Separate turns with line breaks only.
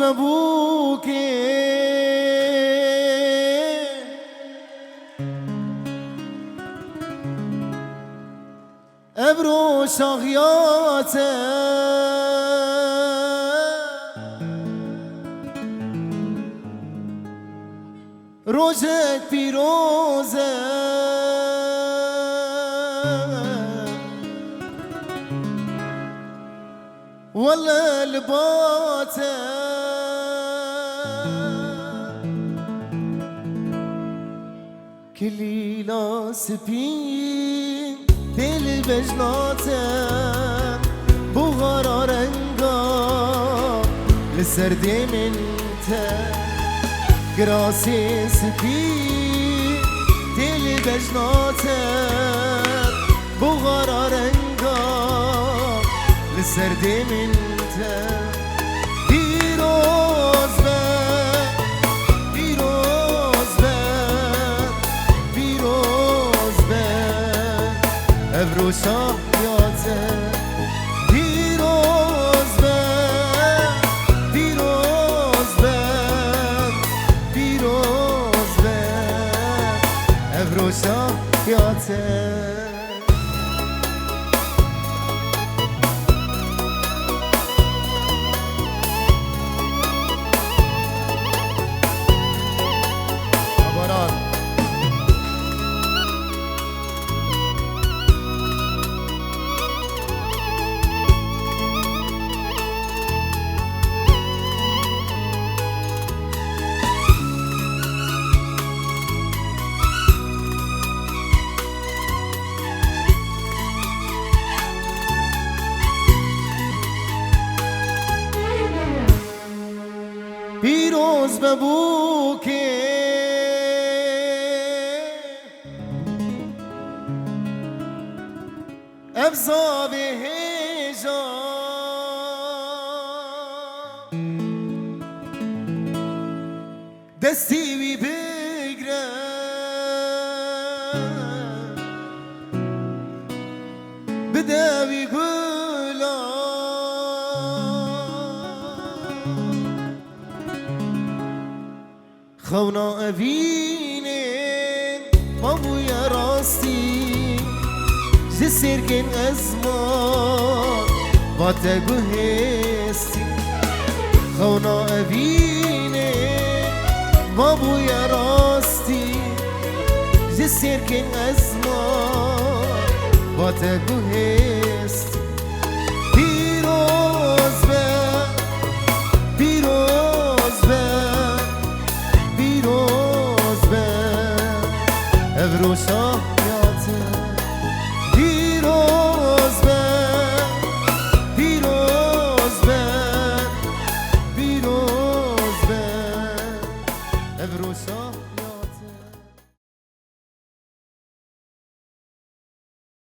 ببوكي ابرو شاغياته روجك پیروزه ولا لباته كلي ناسبين دل بجناته بغارا رنگا لسردي منته گراسی سپید دل بجناتم بغارا رنگا لسردی منتم پیروز بر پیروز بر پیروز بر ابرو شاهیاتم پیروز بر پیروز بر پیروز بر ابرو شاهیاتم پیروز ببو که ابزا به هجا دستی وی بگره بدوی گلا خونا اوینه ما بویا راستی جسرکن ازمان با تگو هستی خونا اوینه ما بویا راستی جسرکن ازمان با تگو هستی پیروز بر پیروز بر پیروز بر ابرو شاه